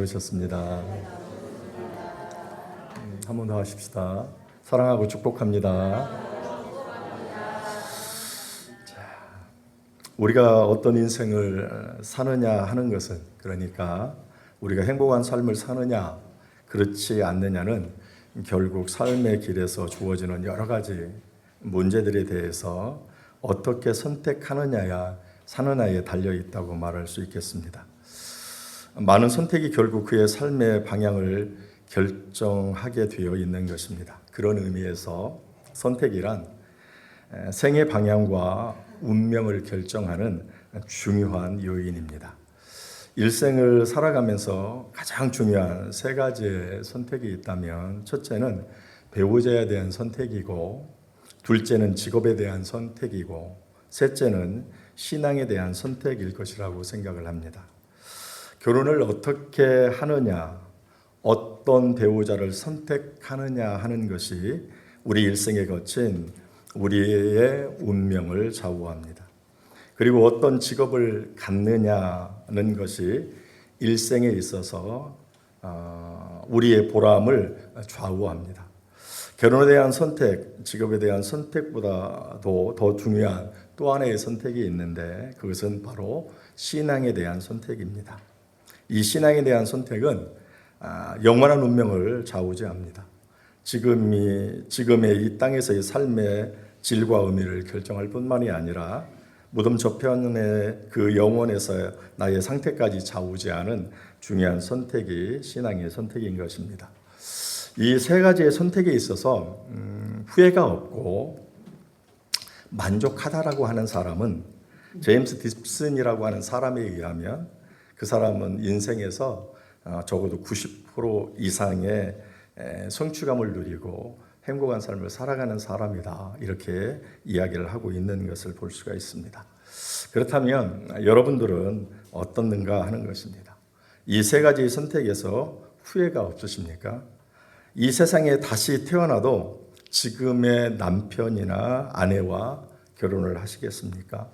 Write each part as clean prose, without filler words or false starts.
오셨습니다. 한 번 더 하십시다. 사랑하고 축복합니다. 우리가 어떤 인생을 사느냐 하는 것은, 그러니까 우리가 행복한 삶을 사느냐 그렇지 않느냐는 결국 삶의 길에서 주어지는 여러 가지 문제들에 대해서 어떻게 선택하느냐야 사느냐에 달려 있다고 말할 수 있겠습니다. 많은 선택이 결국 그의 삶의 방향을 결정하게 되어 있는 것입니다. 그런 의미에서 선택이란 생의 방향과 운명을 결정하는 중요한 요인입니다. 일생을 살아가면서 가장 중요한 세 가지의 선택이 있다면, 첫째는 배우자에 대한 선택이고, 둘째는 직업에 대한 선택이고, 셋째는 신앙에 대한 선택일 것이라고 생각을 합니다. 결혼을 어떻게 하느냐, 어떤 배우자를 선택하느냐 하는 것이 우리 일생에 거친 우리의 운명을 좌우합니다. 그리고 어떤 직업을 갖느냐는 것이 일생에 있어서 우리의 보람을 좌우합니다. 결혼에 대한 선택, 직업에 대한 선택보다도 더 중요한 또 하나의 선택이 있는데, 그것은 바로 신앙에 대한 선택입니다. 이 신앙에 대한 선택은 영원한 운명을 좌우지합니다. 지금의 이 땅에서의 삶의 질과 의미를 결정할 뿐만이 아니라 무덤 저편의 그 영원에서 나의 상태까지 좌우지하는 중요한 선택이 신앙의 선택인 것입니다. 이 세 가지의 선택에 있어서 후회가 없고 만족하다라고 하는 사람은, 제임스 딥슨이라고 하는 사람에 의하면 그 사람은 인생에서 적어도 90% 이상의 성취감을 누리고 행복한 삶을 살아가는 사람이다, 이렇게 이야기를 하고 있는 것을 볼 수가 있습니다. 그렇다면 여러분들은 어떻는가 하는 것입니다. 이 세 가지의 선택에서 후회가 없으십니까? 이 세상에 다시 태어나도 지금의 남편이나 아내와 결혼을 하시겠습니까?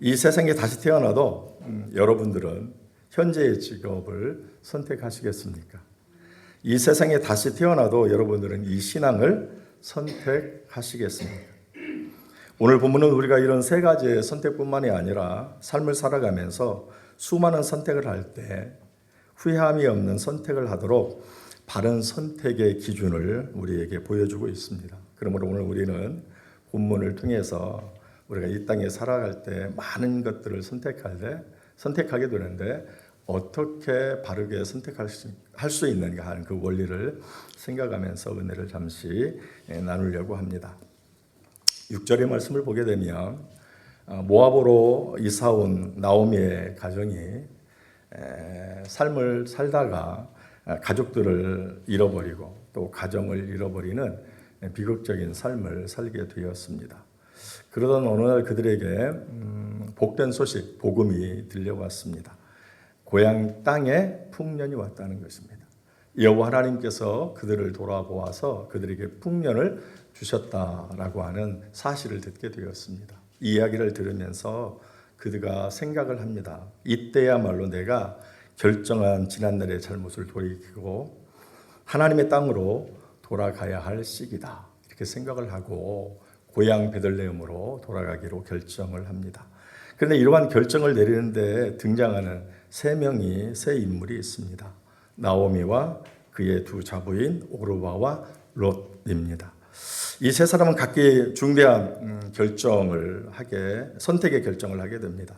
이 세상에 다시 태어나도 여러분들은 현재의 직업을 선택하시겠습니까? 이 세상에 다시 태어나도 여러분들은 이 신앙을 선택하시겠습니까? 오늘 본문은 우리가 이런 세 가지의 선택뿐만이 아니라 삶을 살아가면서 수많은 선택을 할 때 후회함이 없는 선택을 하도록 바른 선택의 기준을 우리에게 보여주고 있습니다. 그러므로 오늘 우리는 본문을 통해서 우리가 이 땅에 살아갈 때 많은 것들을 선택하게 되는데, 어떻게 바르게 선택할 수 있는가 하는 그 원리를 생각하면서 은혜를 잠시 나누려고 합니다. 6절의 말씀을 보게 되면 모압으로 이사온 나오미의 가정이 삶을 살다가 가족들을 잃어버리고 또 가정을 잃어버리는 비극적인 삶을 살게 되었습니다. 그러던 어느 날 그들에게 복된 소식, 복음이 들려왔습니다. 고향 땅에 풍년이 왔다는 것입니다. 여호와 하나님께서 그들을 돌아보아서 그들에게 풍년을 주셨다라고 하는 사실을 듣게 되었습니다. 이 이야기를 들으면서 그들가 생각을 합니다. 이때야말로 내가 결정한 지난날의 잘못을 돌이키고 하나님의 땅으로 돌아가야 할 시기다, 이렇게 생각을 하고 고향 베들레헴으로 돌아가기로 결정을 합니다. 그런데 이러한 결정을 내리는데 등장하는 세 인물이 있습니다. 나오미와 그의 두 자부인 오르바와 롯입니다. 이 세 사람은 각기 중대한 선택의 결정을 하게 됩니다.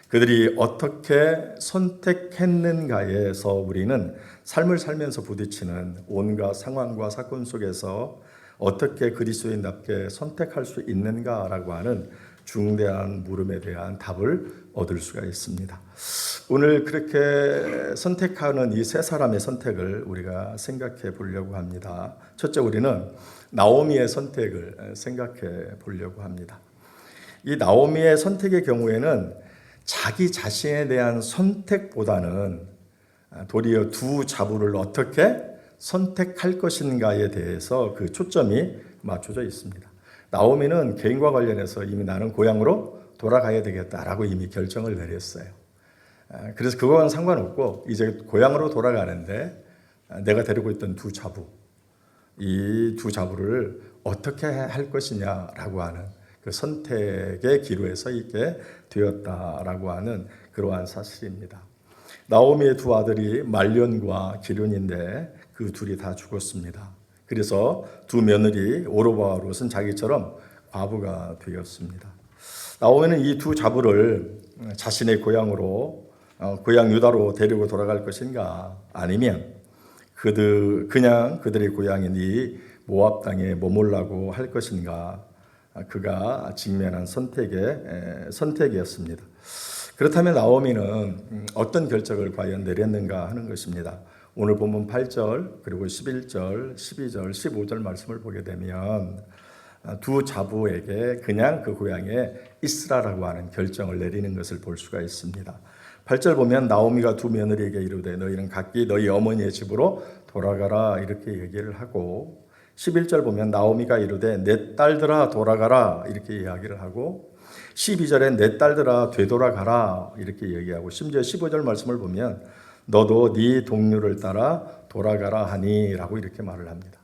그들이 어떻게 선택했는가에서 우리는 삶을 살면서 부딪히는 온갖 상황과 사건 속에서 어떻게 그리스도인답게 선택할 수 있는가라고 하는 중대한 물음에 대한 답을 얻을 수가 있습니다. 오늘 그렇게 선택하는 이 세 사람의 선택을 우리가 생각해 보려고 합니다. 첫째, 우리는 나오미의 선택을 생각해 보려고 합니다. 이 나오미의 선택의 경우에는 자기 자신에 대한 선택보다는 도리어 두 자부를 어떻게 선택할 것인가에 대해서 그 초점이 맞춰져 있습니다. 나오미는 개인과 관련해서 이미 나는 고향으로 돌아가야 되겠다라고 이미 결정을 내렸어요. 그래서 그거와는 상관없고 이제 고향으로 돌아가는데 내가 데리고 있던 두 자부, 이 두 자부를 어떻게 할 것이냐라고 하는 그 선택의 기로에 서 있게 되었다라고 하는 그러한 사실입니다. 나오미의 두 아들이 말론과 기륜인데 그 둘이 다 죽었습니다. 그래서 두 며느리 오르바와 롯은 자기처럼 과부가 되었습니다. 나오미는 이 두 자부를 자신의 고향으로 고향 유다로 데리고 돌아갈 것인가, 아니면 그냥 그들의 고향인 이 모압 땅에 머물라고 할 것인가, 그가 직면한 선택이었습니다. 그렇다면 나오미는 어떤 결정을 과연 내렸는가 하는 것입니다. 오늘 본문 8절 그리고 11절, 12절, 15절 말씀을 보게 되면 두 자부에게 그냥 그 고향에 있으라라고 하는 결정을 내리는 것을 볼 수가 있습니다. 8절 보면 나오미가 두 며느리에게 이르되 너희는 각기 너희 어머니의 집으로 돌아가라 이렇게 얘기를 하고, 11절 보면 나오미가 이르되 내 딸들아 돌아가라 이렇게 이야기를 하고, 12절에 내 딸들아 되돌아가라 이렇게 얘기하고, 심지어 15절 말씀을 보면 너도 네 동료를 따라 돌아가라 하니 라고 이렇게 말을 합니다.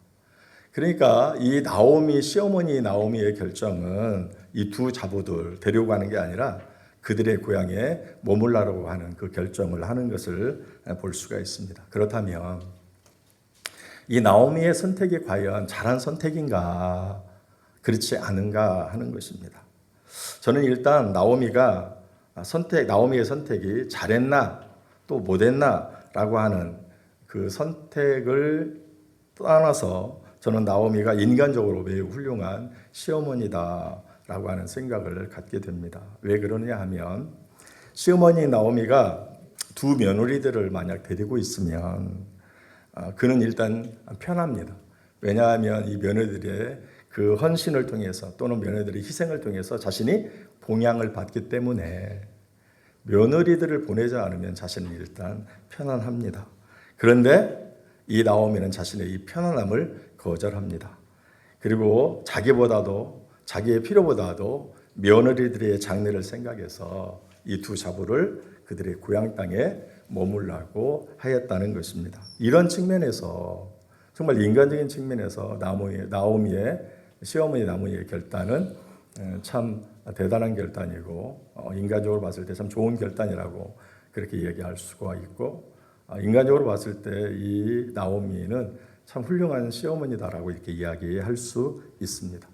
그러니까 이 나오미, 시어머니 나오미의 결정은 이 두 자부들 데리고 가는 게 아니라 그들의 고향에 머물라고 하는 그 결정을 하는 것을 볼 수가 있습니다. 그렇다면 이 나오미의 선택이 과연 잘한 선택인가, 그렇지 않은가 하는 것입니다. 저는 일단 나오미의 선택이 잘했나 또 못했나라고 하는 그 선택을 떠나서 저는 나오미가 인간적으로 매우 훌륭한 시어머니다라고 하는 생각을 갖게 됩니다. 왜 그러냐 하면, 시어머니 나오미가 두 며느리들을 만약 데리고 있으면 그는 일단 편합니다. 왜냐하면 이 며느리들의 그 헌신을 통해서 또는 며느리들의 희생을 통해서 자신이 봉양을 받기 때문에 며느리들을 보내지 않으면 자신은 일단 편안합니다. 그런데 이 나오미는 자신의 이 편안함을 거절합니다. 그리고 자기의 필요보다도 며느리들의 장래를 생각해서 이 두 자부를 그들의 고향 땅에 머물라고 하였다는 것입니다. 이런 측면에서, 정말 인간적인 측면에서 시어머니 나오미의 결단은 참 대단한 결단이고, 인간적으로 봤을 때 참 좋은 결단이라고 그렇게 얘기할 수가 있고, 인간적으로 봤을 때 이 나오미는 참 훌륭한 시어머니다라고 이렇게 이야기할 수 있습니다.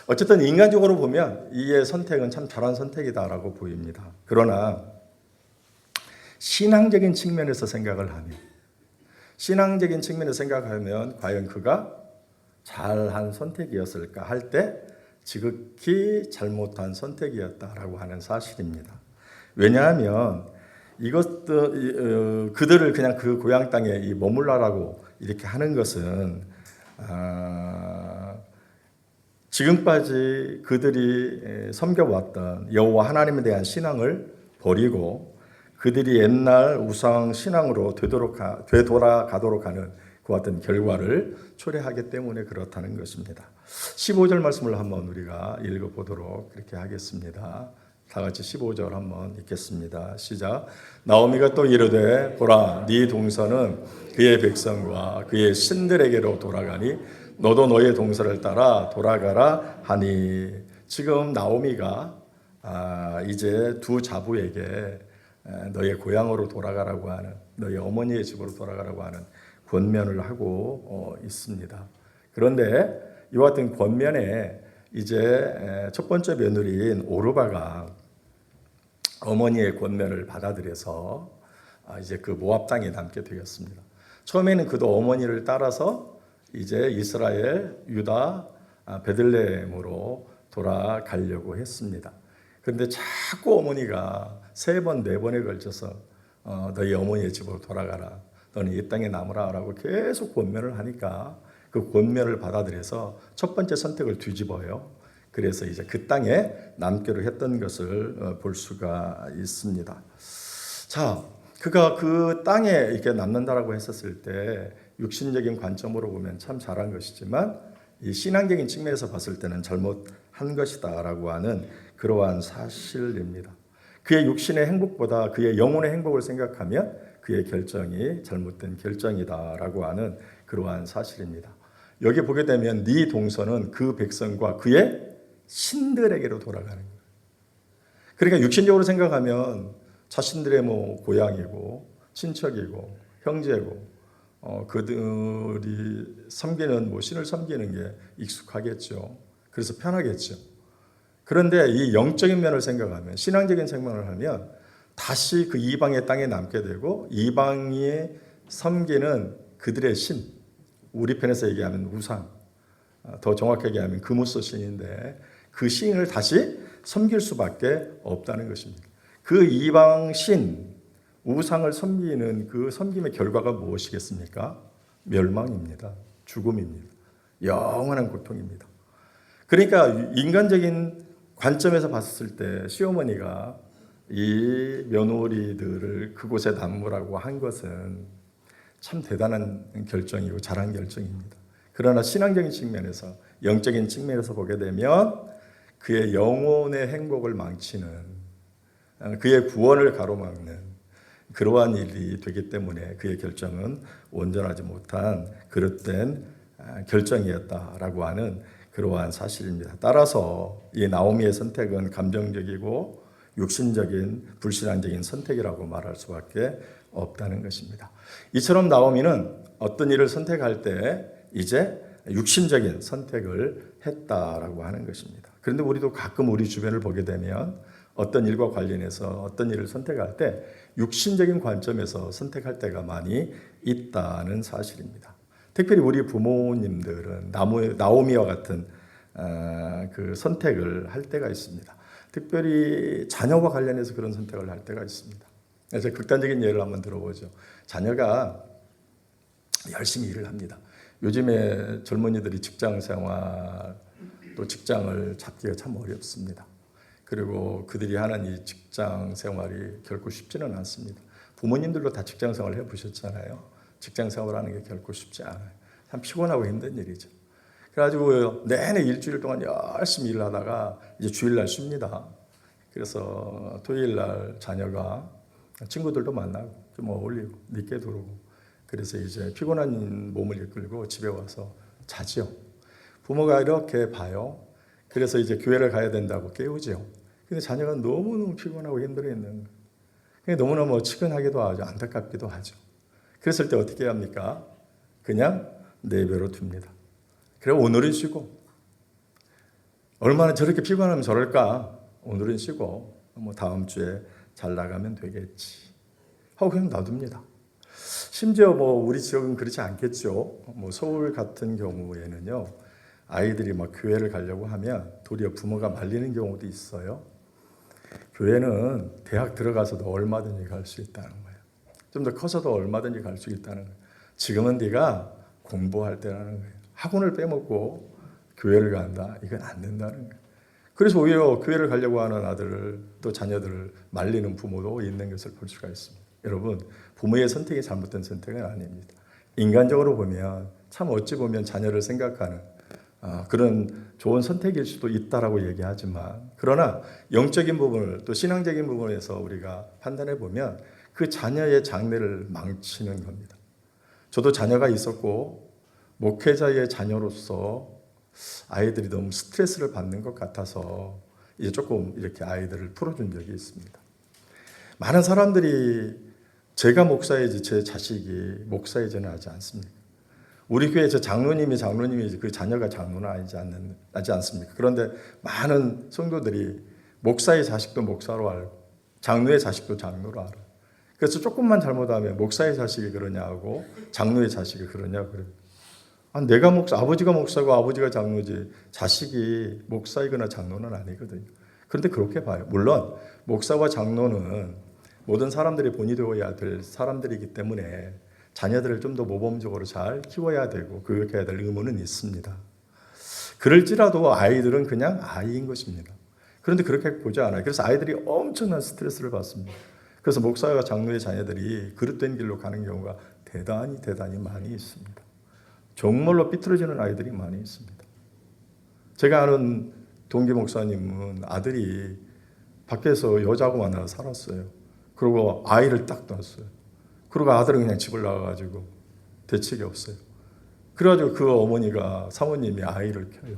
어쨌든 인간적으로 보면 이의 선택은 참 잘한 선택이다라고 보입니다. 그러나 신앙적인 측면에서 생각하면 과연 그가 잘한 선택이었을까 할 때 지극히 잘못한 선택이었다라고 하는 사실입니다. 왜냐하면 그들을 그냥 그 고향 땅에 머물라라고 이렇게 하는 것은 지금까지 그들이 섬겨왔던 여호와 하나님에 대한 신앙을 버리고 그들이 옛날 우상 신앙으로 되돌아가도록 하는 그 어떤 결과를 초래하기 때문에 그렇다는 것입니다. 15절 말씀을 한번 우리가 읽어보도록 그렇게 하겠습니다. 다 같이 15절 한번 읽겠습니다. 시작. 나오미가 또 이르되 보라, 네 동서는 그의 백성과 그의 신들에게로 돌아가니 너도 너의 동서를 따라 돌아가라 하니. 지금 나오미가 이제 두 자부에게 너의 고향으로 돌아가라고 하는, 너의 어머니의 집으로 돌아가라고 하는 권면을 하고 있습니다. 그런데 이와 같은 권면에 이제 첫 번째 며느리인 오르바가 어머니의 권면을 받아들여서 이제 그 모압 땅에 남게 되었습니다. 처음에는 그도 어머니를 따라서 이제 이스라엘, 유다, 베들레헴으로 돌아가려고 했습니다. 그런데 자꾸 어머니가 3번, 4번에 걸쳐서 너희 어머니의 집으로 돌아가라, 너는 이 땅에 남으라 라고 계속 권면을 하니까 그 권면을 받아들여서 첫 번째 선택을 뒤집어요. 그래서 이제 그 땅에 남기로 했던 것을 볼 수가 있습니다. 자, 그가 그 땅에 이렇게 남는다라고 했었을 때 육신적인 관점으로 보면 참 잘한 것이지만 이 신앙적인 측면에서 봤을 때는 잘못한 것이다라고 하는 그러한 사실입니다. 그의 육신의 행복보다 그의 영혼의 행복을 생각하면 그의 결정이 잘못된 결정이다라고 하는 그러한 사실입니다. 여기 보게 되면 네 동서는 그 백성과 그의 신들에게로 돌아가는 거예요. 그러니까 육신적으로 생각하면 자신들의 뭐 고향이고 친척이고 형제고 그들이 섬기는 뭐 신을 섬기는 게 익숙하겠죠. 그래서 편하겠죠. 그런데 이 영적인 면을 생각하면 신앙적인 생각을 하면 다시 그 이방의 땅에 남게 되고 이방이 섬기는 그들의 신, 우리 편에서 얘기하면 우상, 더 정확하게 얘기하면 금우소 신인데 그 신을 다시 섬길 수밖에 없다는 것입니다. 그 이방 신, 우상을 섬기는 그 섬김의 결과가 무엇이겠습니까? 멸망입니다. 죽음입니다. 영원한 고통입니다. 그러니까 인간적인 관점에서 봤을 때 시어머니가 이 며느리들을 그곳에 남으라고 한 것은 참 대단한 결정이고 잘한 결정입니다. 그러나 신앙적인 측면에서, 영적인 측면에서 보게 되면 그의 영혼의 행복을 망치는, 그의 구원을 가로막는 그러한 일이 되기 때문에 그의 결정은 온전하지 못한 그릇된 결정이었다라고 하는 그러한 사실입니다. 따라서 이 나오미의 선택은 감정적이고 육신적인 불신앙적인 선택이라고 말할 수밖에 없다는 것입니다. 이처럼 나오미는 어떤 일을 선택할 때 이제 육신적인 선택을 했다라고 하는 것입니다. 그런데 우리도 가끔 우리 주변을 보게 되면 어떤 일과 관련해서 어떤 일을 선택할 때 육신적인 관점에서 선택할 때가 많이 있다는 사실입니다. 특별히 우리 부모님들은 나오미와 같은 그 선택을 할 때가 있습니다. 특별히 자녀와 관련해서 그런 선택을 할 때가 있습니다. 제가 극단적인 예를 한번 들어보죠. 자녀가 열심히 일을 합니다. 요즘에 젊은이들이 직장 생활 또 직장을 잡기가 참 어렵습니다. 그리고 그들이 하는 이 직장 생활이 결코 쉽지는 않습니다. 부모님들도 다 직장 생활 해보셨잖아요. 직장 생활하는 게 결코 쉽지 않아요. 참 피곤하고 힘든 일이죠. 그래가지고 내내 일주일 동안 열심히 일을 하다가 이제 주일날 쉽니다. 그래서 토요일날 자녀가 친구들도 만나고 좀 어울리고 늦게 들어오고 그래서 이제 피곤한 몸을 이끌고 집에 와서 자죠. 부모가 이렇게 봐요. 그래서 이제 교회를 가야 된다고 깨우죠. 근데 자녀가 너무너무 피곤하고 힘들어했는 거예요. 너무너무 측은하기도 하죠. 안타깝기도 하죠. 그랬을 때 어떻게 합니까? 그냥 내버려 둡니다. 그래 오늘은 쉬고 얼마나 저렇게 피곤하면 저럴까? 오늘은 쉬고 뭐 다음 주에 잘 나가면 되겠지 하고 그냥 놔둡니다. 심지어 뭐 우리 지역은 그렇지 않겠죠. 뭐 서울 같은 경우에는요. 아이들이 막 교회를 가려고 하면 도리어 부모가 말리는 경우도 있어요. 교회는 대학 들어가서도 얼마든지 갈 수 있다는 거예요. 좀 더 커서도 얼마든지 갈 수 있다는 거예요. 지금은 네가 공부할 때라는 거예요. 학원을 빼먹고 교회를 간다. 이건 안 된다는 거예요. 그래서 오히려 교회를 가려고 하는 아들을 또 자녀들을 말리는 부모도 있는 것을 볼 수가 있습니다. 여러분, 부모의 선택이 잘못된 선택은 아닙니다. 인간적으로 보면 참 어찌 보면 자녀를 생각하는 그런 좋은 선택일 수도 있다라고 얘기하지만 그러나 영적인 부분을 또 신앙적인 부분에서 우리가 판단해 보면 그 자녀의 장래를 망치는 겁니다. 저도 자녀가 있었고 목회자의 자녀로서 아이들이 너무 스트레스를 받는 것 같아서 이제 조금 이렇게 아이들을 풀어준 적이 있습니다. 많은 사람들이 제가 목사이지 제 자식이 목사이지는 하지 않습니다. 우리 교회 저 장로님이지 그 자녀가 장로는 하지 않습니까? 그런데 많은 성도들이 목사의 자식도 목사로 알고 장로의 자식도 장로로 알아요. 그래서 조금만 잘못하면 목사의 자식이 그러냐고 장로의 자식이 그러냐고 그래요. 내가 아버지가 목사고 아버지가 장로지 자식이 목사이거나 장로는 아니거든요. 그런데 그렇게 봐요. 물론 목사와 장로는 모든 사람들이 본이 되어야 될 사람들이기 때문에 자녀들을 좀 더 모범적으로 잘 키워야 되고 교육해야 될 의무는 있습니다. 그럴지라도 아이들은 그냥 아이인 것입니다. 그런데 그렇게 보지 않아요. 그래서 아이들이 엄청난 스트레스를 받습니다. 그래서 목사와 장로의 자녀들이 그릇된 길로 가는 경우가 대단히 많이 있습니다. 정말로 삐뚤어지는 아이들이 많이 있습니다. 제가 아는 동기 목사님은 아들이 밖에서 여자하고 만나서 살았어요. 그리고 아이를 딱 낳았어요. 그리고 아들은 그냥 집을 나가가지고 대책이 없어요. 그래가지고 그 어머니가 사모님이 아이를 켜요.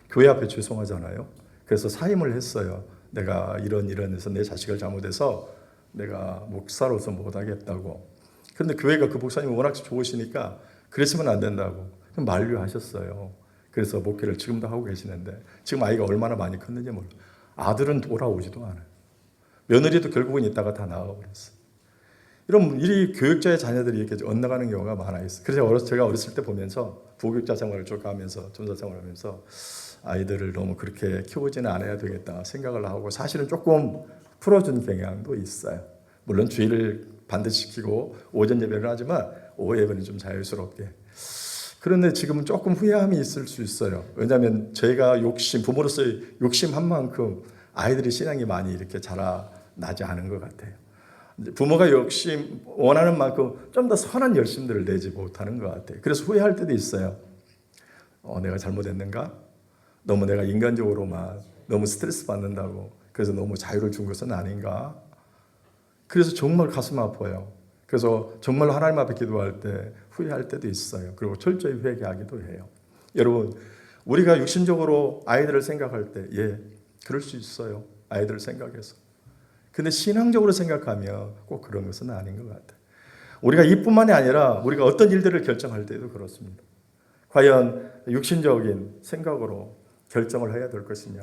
교회 앞에 죄송하잖아요. 그래서 사임을 했어요. 내가 이런 해서 내 자식을 잘못해서 내가 목사로서 못하겠다고. 그런데 교회가 그 목사님이 워낙 좋으시니까 그랬으면 안 된다고 만류하셨어요. 그래서 목회를 지금도 하고 계시는데 지금 아이가 얼마나 많이 컸는지 몰라요. 아들은 돌아오지도 않아요. 며느리도 결국은 있다가 다 나가버렸어요. 이런 이 교육자의 자녀들이 이렇게 엇나가는 경우가 많아 있어요. 그래서 제가 어렸을 때 보면서 부교육자 생활을 쭉 하면서 전사 생활을 하면서 아이들을 너무 그렇게 키우지는 않아야 되겠다 생각을 하고 사실은 조금 풀어준 경향도 있어요. 물론 주일을 반드시 지키고 오전 예배를 하지만 오후 예배는 좀 자유스럽게. 그런데 지금은 조금 후회함이 있을 수 있어요. 왜냐하면 저희가 부모로서의 욕심한 만큼 아이들이 신앙이 많이 이렇게 자라나지 않은 것 같아요. 부모가 원하는 만큼 좀 더 선한 열심들을 내지 못하는 것 같아요. 그래서 후회할 때도 있어요. 내가 잘못했는가? 너무 내가 인간적으로만 너무 스트레스 받는다고 그래서 너무 자유를 준 것은 아닌가? 그래서 정말 가슴 아파요. 그래서 정말 하나님 앞에 기도할 때 후회할 때도 있어요. 그리고 철저히 회개하기도 해요. 여러분, 우리가 육신적으로 아이들을 생각할 때 그럴 수 있어요. 아이들을 생각해서. 근데 신앙적으로 생각하면 꼭 그런 것은 아닌 것 같아요. 우리가 이뿐만이 아니라 우리가 어떤 일들을 결정할 때도 그렇습니다. 과연 육신적인 생각으로 결정을 해야 될 것이냐,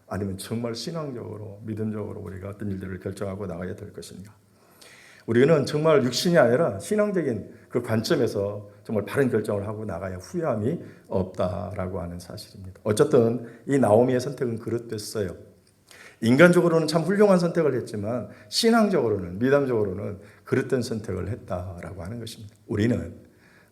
아니면 정말 신앙적으로, 믿음적으로 우리가 어떤 일들을 결정하고 나가야 될 것인가. 우리는 정말 육신이 아니라 신앙적인 그 관점에서 정말 바른 결정을 하고 나가야 후회함이 없다라고 하는 사실입니다. 어쨌든 이 나오미의 선택은 그릇됐어요. 인간적으로는 참 훌륭한 선택을 했지만 신앙적으로는, 믿음적으로는 그릇된 선택을 했다라고 하는 것입니다. 우리는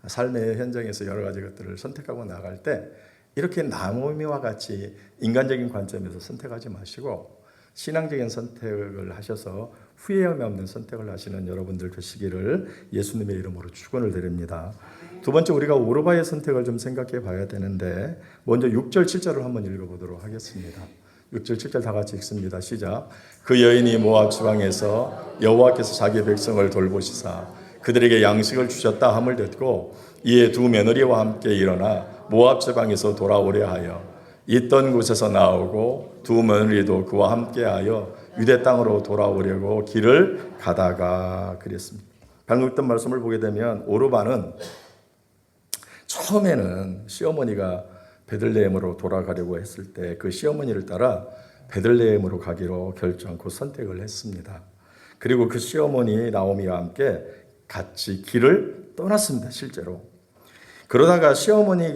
삶의 현장에서 여러 가지 것들을 선택하고 나갈 때 이렇게 나오미와 같이 인간적인 관점에서 선택하지 마시고 신앙적인 선택을 하셔서 후회함이 없는 선택을 하시는 여러분들 되시기를 예수님의 이름으로 축원을 드립니다. 두 번째, 우리가 오르바의 선택을 좀 생각해 봐야 되는데 먼저 6절 7절을 한번 읽어보도록 하겠습니다. 6절 7절 다 같이 읽습니다. 시작. 그 여인이 모압 지방에서 여호와께서 자기 백성을 돌보시사 그들에게 양식을 주셨다 함을 듣고 이에 두 며느리와 함께 일어나 모압 지방에서 돌아오려 하여 있던 곳에서 나오고 두 며느리도 그와 함께하여 유대 땅으로 돌아오려고 길을 가다가 그랬습니다. 방금 했던 말씀을 보게 되면 오르바는 처음에는 시어머니가 베들레헴으로 돌아가려고 했을 때 그 시어머니를 따라 베들레헴으로 가기로 결정하고 선택을 했습니다. 그리고 그 시어머니 나오미와 함께 같이 길을 떠났습니다. 실제로. 그러다가 시어머니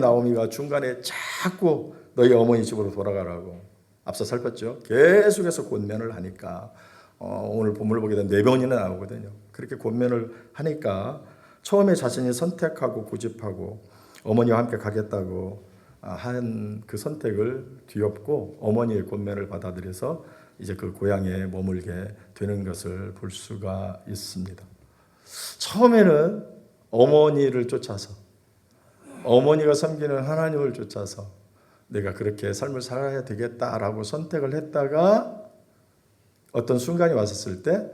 나오미가 중간에 자꾸 너희 어머니 집으로 돌아가라고 앞서 살폈죠. 계속해서 권면을 하니까 오늘 본문을 보게 되면 4번이나 나오거든요. 그렇게 권면을 하니까 처음에 자신이 선택하고 고집하고 어머니와 함께 가겠다고 한 그 선택을 뒤엎고 어머니의 권면을 받아들여서 이제 그 고향에 머물게 되는 것을 볼 수가 있습니다. 처음에는 어머니를 쫓아서 어머니가 섬기는 하나님을 쫓아서 내가 그렇게 삶을 살아야 되겠다라고 선택을 했다가 어떤 순간이 왔었을 때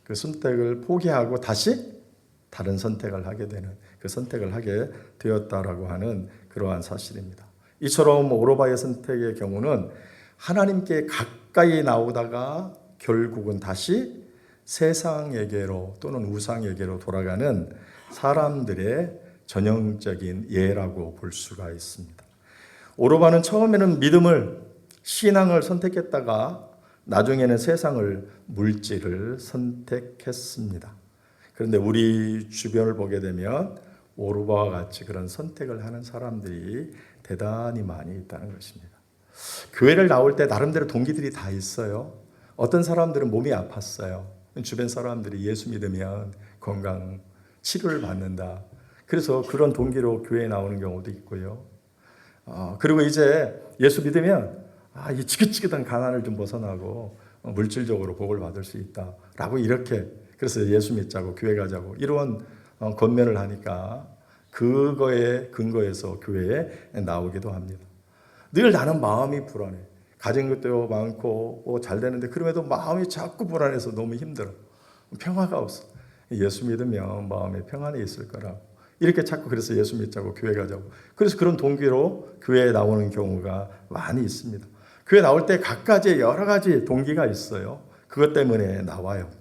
그 선택을 포기하고 다시 다른 선택을 하게 되는 그 선택을 하게 되었다라고 하는 그러한 사실입니다. 이처럼 오르바의 선택의 경우는 하나님께 가까이 나오다가 결국은 다시 세상에게로 또는 우상에게로 돌아가는 사람들의 전형적인 예라고 볼 수가 있습니다. 오르바는 처음에는 믿음을, 신앙을 선택했다가 나중에는 세상을, 물질을 선택했습니다. 그런데 우리 주변을 보게 되면 오르바와 같이 그런 선택을 하는 사람들이 대단히 많이 있다는 것입니다. 교회를 나올 때 나름대로 동기들이 다 있어요. 어떤 사람들은 몸이 아팠어요. 주변 사람들이 예수 믿으면 건강 치료를 받는다. 그래서 그런 동기로 교회에 나오는 경우도 있고요. 그리고 이제 예수 믿으면 이 지긋지긋한 가난을 좀 벗어나고 물질적으로 복을 받을 수 있다라고 이렇게 그래서 예수 믿자고 교회 가자고 이런 권면을 하니까 그거에 근거해서 교회에 나오기도 합니다. 늘 나는 마음이 불안해. 가진 것도 많고 잘 되는데 그럼에도 마음이 자꾸 불안해서 너무 힘들어. 평화가 없어. 예수 믿으면 마음에 평안이 있을 거라고. 이렇게 자꾸 그래서 예수 믿자고 교회 가자고. 그래서 그런 동기로 교회에 나오는 경우가 많이 있습니다. 교회 나올 때 각가지 여러 가지 동기가 있어요. 그것 때문에 나와요.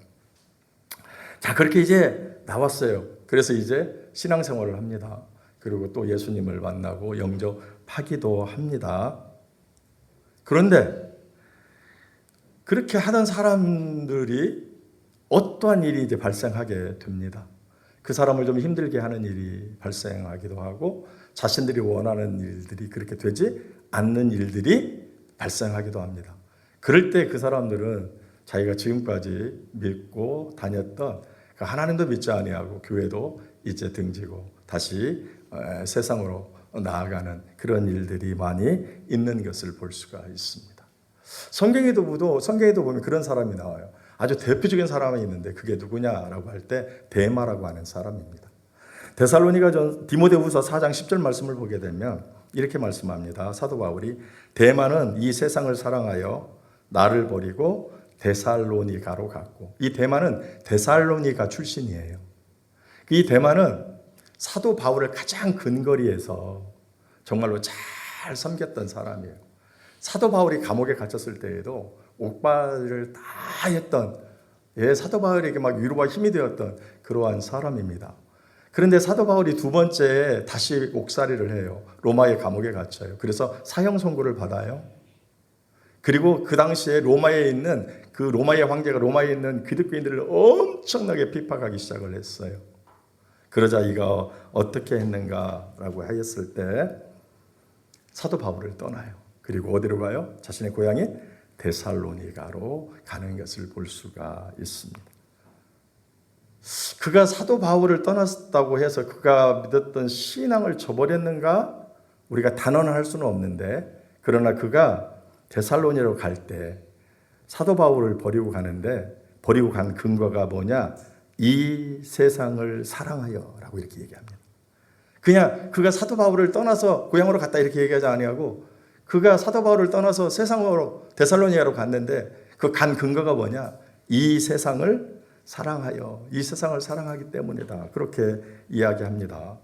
자, 그렇게 이제 나왔어요. 그래서 이제 신앙생활을 합니다. 그리고 또 예수님을 만나고 영접하기도 합니다. 그런데 그렇게 하던 사람들이 어떠한 일이 이제 발생하게 됩니다. 그 사람을 좀 힘들게 하는 일이 발생하기도 하고 자신들이 원하는 일들이 그렇게 되지 않는 일들이 발생하기도 합니다. 그럴 때 그 사람들은 자기가 지금까지 믿고 다녔던 그 하나님도 믿지 아니하고 교회도 이제 등지고 다시 세상으로 나아가는 그런 일들이 많이 있는 것을 볼 수가 있습니다. 성경에도 보면 그런 사람이 나와요. 아주 대표적인 사람이 있는데 그게 누구냐라고 할 때 데마라고 하는 사람입니다. 디모데후서 4장 10절 말씀을 보게 되면 이렇게 말씀합니다. 사도 바울이 데마는 이 세상을 사랑하여 나를 버리고 데살로니가로 갔고, 이 데마는 데살로니가 출신이에요. 이 데마는 사도 바울을 가장 근거리에서 정말로 잘 섬겼던 사람이에요. 사도 바울이 감옥에 갇혔을 때에도 옥발을 다 했던, 사도 바울에게 막 위로와 힘이 되었던 그러한 사람입니다. 그런데 사도 바울이 두 번째 다시 옥살이를 해요. 로마의 감옥에 갇혀요. 그래서 사형 선고를 받아요. 그리고 그 당시에 로마의 황제가 로마에 있는 기독교인들을 엄청나게 핍박하기 시작을 했어요. 그러자 이가 어떻게 했는가라고 하였을 때 사도 바울을 떠나요. 그리고 어디로 가요? 자신의 고향인 데살로니가로 가는 것을 볼 수가 있습니다. 그가 사도 바울을 떠났다고 해서 그가 믿었던 신앙을 저버렸는가? 우리가 단언할 수는 없는데, 그러나 그가 데살로니가로 갈 때 사도 바울을 버리고 가는데, 버리고 간 근거가 뭐냐? 이 세상을 사랑하여라고 이렇게 얘기합니다. 그냥 그가 사도 바울을 떠나서 고향으로 갔다 이렇게 얘기하지 아니하고, 그가 사도 바울을 떠나서 세상으로 데살로니가로 갔는데 그 간 근거가 뭐냐? 이 세상을 사랑하여, 이 세상을 사랑하기 때문이다. 그렇게 이야기합니다.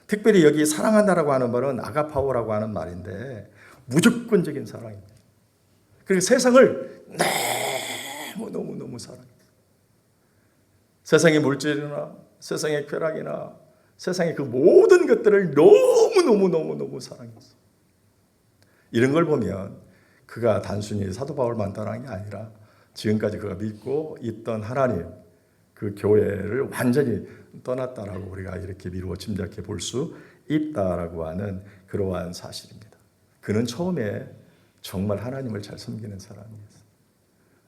특별히 여기 사랑한다라고 하는 말은 아가파오라고 하는 말인데 무조건적인 사랑입니다. 그리고 세상을 너무너무 사랑해요. 세상의 물질이나 세상의 쾌락이나 세상의 그 모든 것들을 너무 사랑했어. 이런 걸 보면 그가 단순히 사도 바울만 떠난 게 아니라 지금까지 그가 믿고 있던 하나님, 그 교회를 완전히 떠났다라고 우리가 이렇게 미루어 짐작해 볼 수 있다라고 하는 그러한 사실입니다. 그는 처음에 정말 하나님을 잘 섬기는 사람이었어요.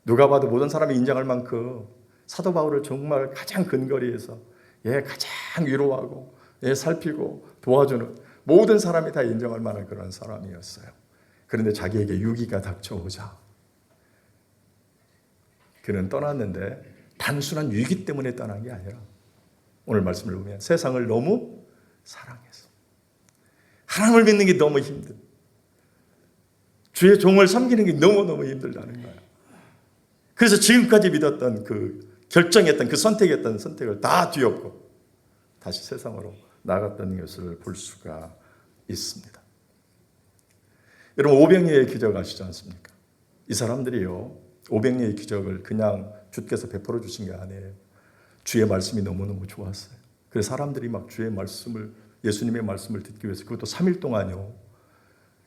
누가 봐도 모든 사람이 인정할 만큼 사도 바울을 정말 가장 근거리에서 가장 위로하고 살피고 도와주는 모든 사람이 다 인정할 만한 그런 사람이었어요. 그런데 자기에게 위기가 닥쳐오자 그는 떠났는데 단순한 위기 때문에 떠난 게 아니라 오늘 말씀을 보면 세상을 너무 사랑해서 하나님을 믿는 게 너무 힘든, 주의 종을 섬기는 게 너무너무 힘들다는 거예요. 그래서 지금까지 믿었던 결정했던 선택했던 선택을 다 뒤엎고 다시 세상으로 나갔던 것을 볼 수가 있습니다. 여러분, 오병이어의 기적 아시지 않습니까? 이 사람들이요, 오병이어의 기적을 그냥 주께서 베풀어 주신 게 아니에요. 주의 말씀이 너무너무 좋았어요. 그래서 사람들이 막 주의 말씀을, 예수님의 말씀을 듣기 위해서 그것도 3일 동안요,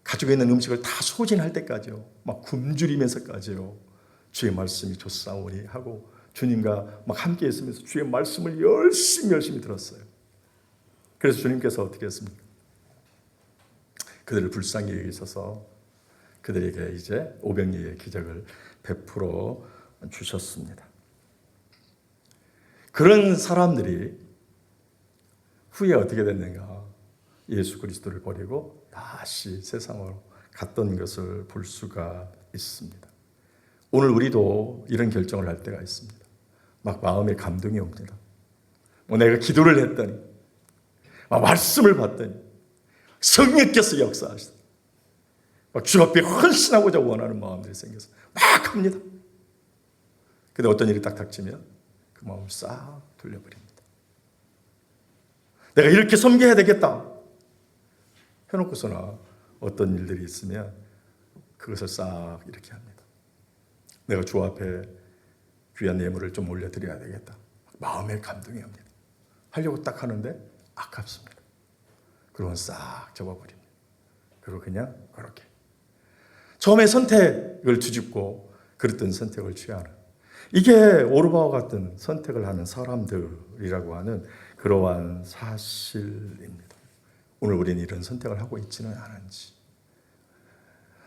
가지고 있는 음식을 다 소진할 때까지요, 막 굶주리면서까지요, 주의 말씀이 좋사오니 하고 주님과 막 함께 있으면서 주의 말씀을 열심히 들었어요. 그래서 주님께서 어떻게 했습니까? 그들을 불쌍히 여기셔서 그들에게 이제 오병이어의 기적을 베풀어 주셨습니다. 그런 사람들이 후에 어떻게 됐는가? 예수 그리스도를 버리고 다시 세상으로 갔던 것을 볼 수가 있습니다. 오늘 우리도 이런 결정을 할 때가 있습니다. 막 마음에 감동이 옵니다. 내가 기도를 했더니, 말씀을 받더니 성령께서 역사하시다. 막 주 앞에 헌신하고자 원하는 마음들이 생겨서 막 합니다. 근데 어떤 일이 딱 닥치면 그 마음을 싹 돌려버립니다. 내가 이렇게 섬겨야 되겠다 해놓고서나 어떤 일들이 있으면 그것을 싹 이렇게 합니다. 내가 주 앞에 귀한 예물을 좀 올려드려야 되겠다. 마음의 감동이 옵니다. 하려고 딱 하는데 아깝습니다. 그러면 싹 접어버립니다. 그리고 그냥 그렇게 처음에 선택을 뒤집고 그랬던 선택을 취하는, 이게 오르바와 같은 선택을 하는 사람들이라고 하는 그러한 사실입니다. 오늘 우리는 이런 선택을 하고 있지는 않은지,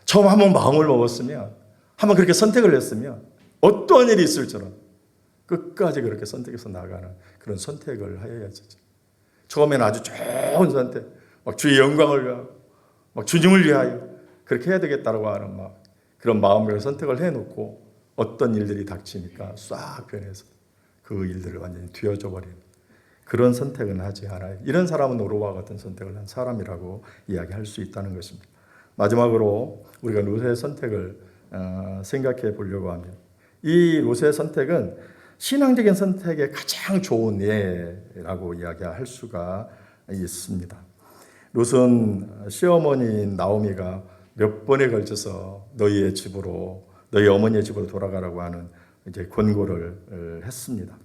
처음 한번 마음을 먹었으면, 한번 그렇게 선택을 했으면 어떠한 일이 있을지는 끝까지 그렇게 선택해서 나가는 그런 선택을 하여야죠. 처음에는 아주 좋은 선택, 막 주의 영광을 위하고 막 주님을 위하여 그렇게 해야 되겠다라고 하는 막 그런 마음을 선택을 해놓고 어떤 일들이 닥치니까 싹 변해서 그 일들을 완전히 뒤어져 버리는 그런 선택은 하지 않아요. 이런 사람은 노르와 같은 선택을 한 사람이라고 이야기할 수 있다는 것입니다. 마지막으로 우리가 롯의 선택을 생각해 보려고 하면, 이 롯의 선택은 신앙적인 선택의 가장 좋은 예라고 이야기할 수가 있습니다. 롯은 시어머니인 나오미가 몇 번에 걸쳐서 너희 어머니의 집으로 돌아가라고 하는 이제 권고를 했습니다.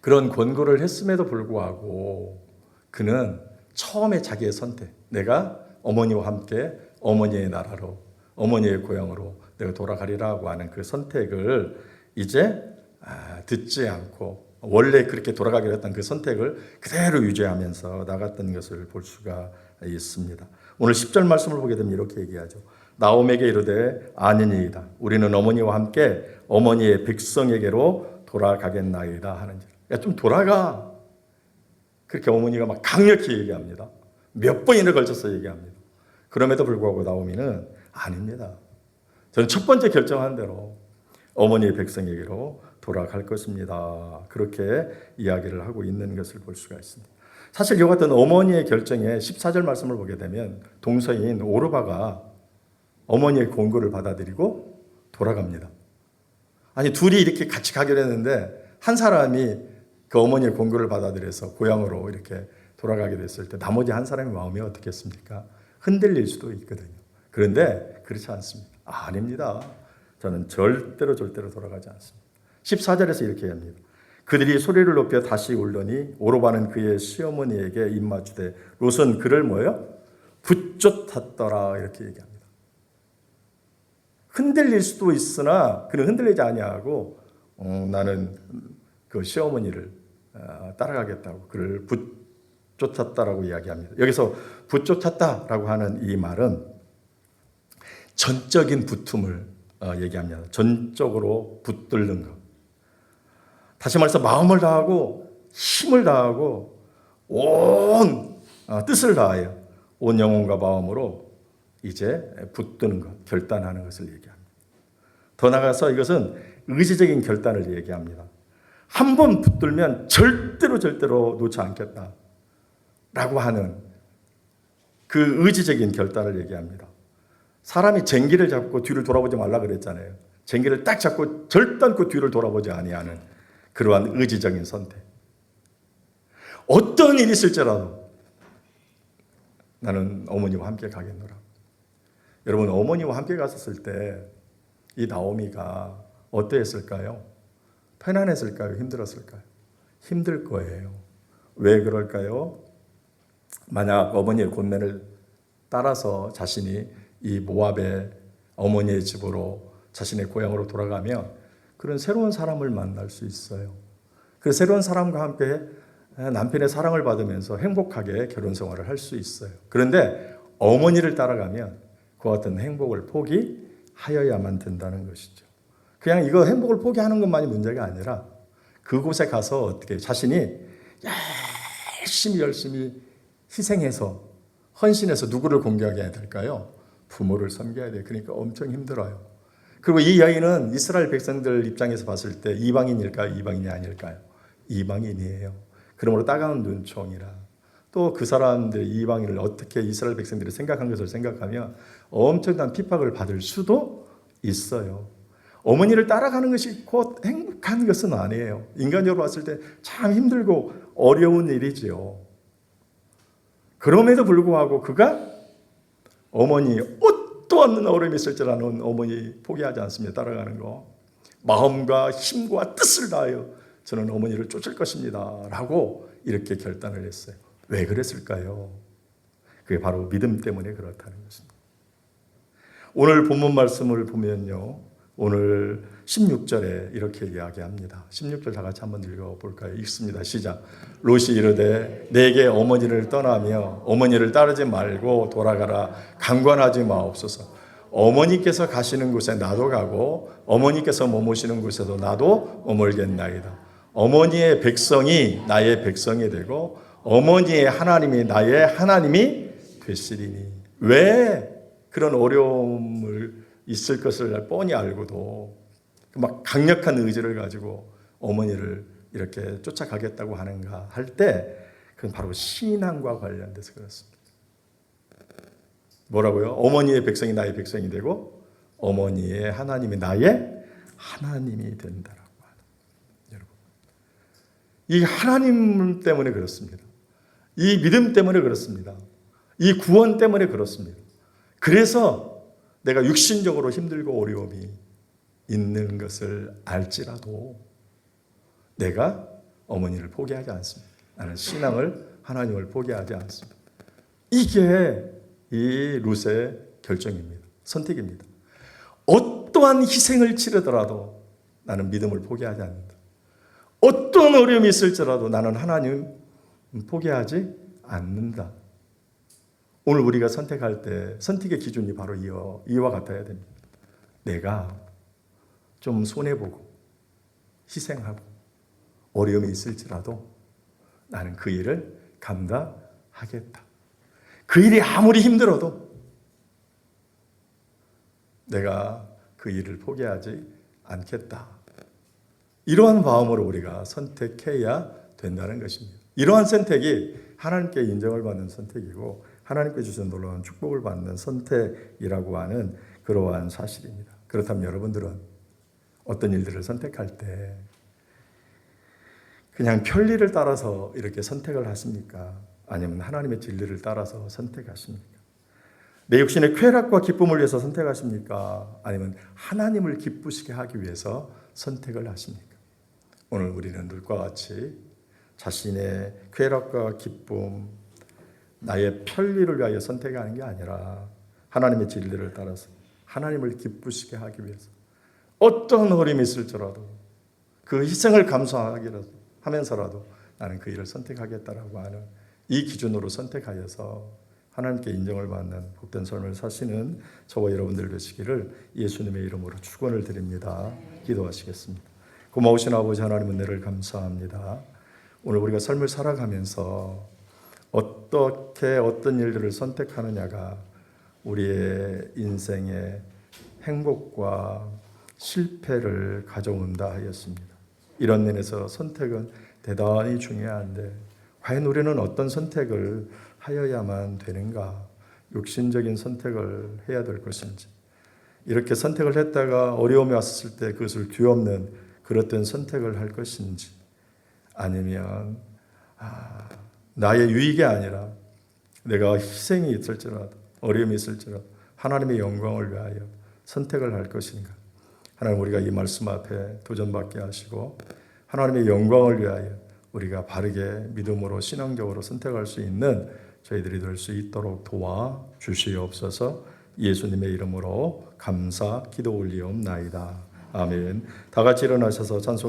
그런 권고를 했음에도 불구하고 그는 처음에 자기의 선택, 내가 어머니와 함께 어머니의 나라로, 어머니의 고향으로 내가 돌아가리라고 하는 그 선택을 이제 듣지 않고 원래 그렇게 돌아가기로 했던 그 선택을 그대로 유지하면서 나갔던 것을 볼 수가 있습니다. 오늘 10절 말씀을 보게 되면 이렇게 얘기하죠. 나옴에게 이르되 아니니이다. 우리는 어머니와 함께 어머니의 백성에게로 돌아가겠나이다 하는지라. 야, 좀 돌아가. 그렇게 어머니가 막 강력히 얘기합니다. 몇 번이나 걸쳐서 얘기합니다. 그럼에도 불구하고 나오미는 아닙니다. 저는 첫 번째 결정한 대로 어머니의 백성에게로 돌아갈 것입니다. 그렇게 이야기를 하고 있는 것을 볼 수가 있습니다. 사실 이와 같은 어머니의 결정에 14절 말씀을 보게 되면 동서인 오르바가 어머니의 권고를 받아들이고 돌아갑니다. 아니, 둘이 이렇게 같이 가기로 했는데 한 사람이 그 어머니의 권고를 받아들여서 고향으로 이렇게 돌아가게 됐을 때 나머지 한 사람의 마음이 어떻겠습니까? 흔들릴 수도 있거든요. 그런데 그렇지 않습니다. 아닙니다. 저는 절대로 돌아가지 않습니다. 14절에서 이렇게 합니다. 그들이 소리를 높여 다시 울더니 오르바는 그의 시어머니에게 입맞추되 롯은 그를 뭐예요? 붙쫓았더라 이렇게 얘기합니다. 흔들릴 수도 있으나 그는 흔들리지 아니하고 나는 그 시어머니를 따라가겠다고 그를 붙쫓았다라고 이야기합니다. 여기서 붙쫓았다라고 하는 이 말은 전적인 붙음을 얘기합니다. 전적으로 붙들는 것. 다시 말해서 마음을 다하고 힘을 다하고 온 뜻을 다하여 온 영혼과 마음으로 이제 붙드는 것, 결단하는 것을 얘기합니다. 더 나아가서 이것은 의지적인 결단을 얘기합니다. 한 번 붙들면 절대로 놓지 않겠다라고 하는 그 의지적인 결단을 얘기합니다. 사람이 쟁기를 잡고 뒤를 돌아보지 말라 그랬잖아요. 쟁기를 딱 잡고 절단코 뒤를 돌아보지 아니하는 그러한 의지적인 선택. 어떤 일이 있을지라도 나는 어머니와 함께 가겠노라. 여러분, 어머니와 함께 갔었을 때 이 나오미가 어떠했을까요? 편안했을까요? 힘들었을까요? 힘들 거예요. 왜 그럴까요? 만약 어머니의 권면을 따라서 자신이 이 모압의 어머니의 집으로 자신의 고향으로 돌아가면 그런 새로운 사람을 만날 수 있어요. 그 새로운 사람과 함께 남편의 사랑을 받으면서 행복하게 결혼 생활을 할 수 있어요. 그런데 어머니를 따라가면 그와 같은 행복을 포기하여야만 된다는 것이죠. 그냥 이거 행복을 포기하는 것만이 문제가 아니라 그곳에 가서 어떻게 자신이 열심히 희생해서 헌신해서 누구를 공경해야 될까요? 부모를 섬겨야 돼요. 그러니까 엄청 힘들어요. 그리고 이 여인은 이스라엘 백성들 입장에서 봤을 때 이방인일까요? 이방인이 아닐까요? 이방인이에요. 그러므로 따가운 눈총이라 또 그 사람들 이방인을 어떻게 이스라엘 백성들이 생각한 것을 생각하면 엄청난 핍박을 받을 수도 있어요. 어머니를 따라가는 것이 곧 행복한 것은 아니에요. 인간적으로 봤을 때 참 힘들고 어려운 일이지요. 그럼에도 불구하고 그가 어머니 어떠한 어려움이 있을지라는 어머니 포기하지 않습니다. 따라가는 거. 마음과 힘과 뜻을 다하여 저는 어머니를 쫓을 것입니다. 라고 이렇게 결단을 했어요. 왜 그랬을까요? 그게 바로 믿음 때문에 그렇다는 것입니다. 오늘 본문 말씀을 보면요. 오늘 16절에 이렇게 이야기합니다. 16절 다 같이 한번 읽어볼까요? 읽습니다. 시작. 롯이 이르되 내게 어머니를 떠나며 어머니를 따르지 말고 돌아가라. 강권하지 마옵소서. 어머니께서 가시는 곳에 나도 가고 어머니께서 머무시는 곳에도 나도 머물겠나이다. 어머니의 백성이 나의 백성이 되고 어머니의 하나님이 나의 하나님이 되시리니. 왜 그런 어려움을 있을 것을 뻔히 알고도 막 강력한 의지를 가지고 어머니를 이렇게 쫓아가겠다고 하는가 할 때 그건 바로 신앙과 관련돼서 그렇습니다. 뭐라고요? 어머니의 백성이 나의 백성이 되고 어머니의 하나님이 나의 하나님이 된다라고 하는. 여러분, 이 하나님 때문에 그렇습니다. 이 믿음 때문에 그렇습니다. 이 구원 때문에 그렇습니다. 그래서 내가 육신적으로 힘들고 어려움이 있는 것을 알지라도 내가 어머니를 포기하지 않습니다. 나는 신앙을, 하나님을 포기하지 않습니다. 이게 이 룻의 결정입니다. 선택입니다. 어떠한 희생을 치르더라도 나는 믿음을 포기하지 않는다. 어떤 어려움이 있을지라도 나는 하나님 포기하지 않는다. 오늘 우리가 선택할 때 선택의 기준이 바로 이와 같아야 됩니다. 내가 좀 손해보고 희생하고 어려움이 있을지라도 나는 그 일을 감당하겠다. 그 일이 아무리 힘들어도 내가 그 일을 포기하지 않겠다. 이러한 마음으로 우리가 선택해야 된다는 것입니다. 이러한 선택이 하나님께 인정을 받는 선택이고 하나님께 주신 놀라운 축복을 받는 선택이라고 하는 그러한 사실입니다. 그렇다면 여러분들은 어떤 일들을 선택할 때 그냥 편리를 따라서 이렇게 선택을 하십니까? 아니면 하나님의 진리를 따라서 선택하십니까? 내 육신의 쾌락과 기쁨을 위해서 선택하십니까? 아니면 하나님을 기쁘시게 하기 위해서 선택을 하십니까? 오늘 우리는 룻과 같이 자신의 쾌락과 기쁨, 나의 편리를 위하여 선택하는 게 아니라 하나님의 진리를 따라서 하나님을 기쁘시게 하기 위해서 어떤 어려움이 있을지라도 그 희생을 감수하면서라도 나는 그 일을 선택하겠다라고 하는 이 기준으로 선택하여서 하나님께 인정을 받는 복된 삶을 사시는 저와 여러분들 되시기를 예수님의 이름으로 축원을 드립니다. 기도하시겠습니다. 고마우신 아버지 하나님 은혜를 감사합니다. 오늘 우리가 삶을 살아가면서 어떻게 어떤 일들을 선택하느냐가 우리의 인생의 행복과 실패를 가져온다 하였습니다. 이런 면에서 선택은 대단히 중요한데 과연 우리는 어떤 선택을 하여야만 되는가? 육신적인 선택을 해야 될 것인지, 이렇게 선택을 했다가 어려움이 왔을 때 그것을 뒤엎는 그렇던 선택을 할 것인지, 아니면 나의 유익이 아니라 내가 희생이 있을지라도 어려움이 있을지라도 하나님의 영광을 위하여 선택을 할 것인가. 하나님, 우리가 이 말씀 앞에 도전받게 하시고 하나님의 영광을 위하여 우리가 바르게 믿음으로 신앙적으로 선택할 수 있는 저희들이 될 수 있도록 도와주시옵소서. 예수님의 이름으로 감사 기도 올리옵나이다. 아멘. 다 같이 일어나셔서 찬송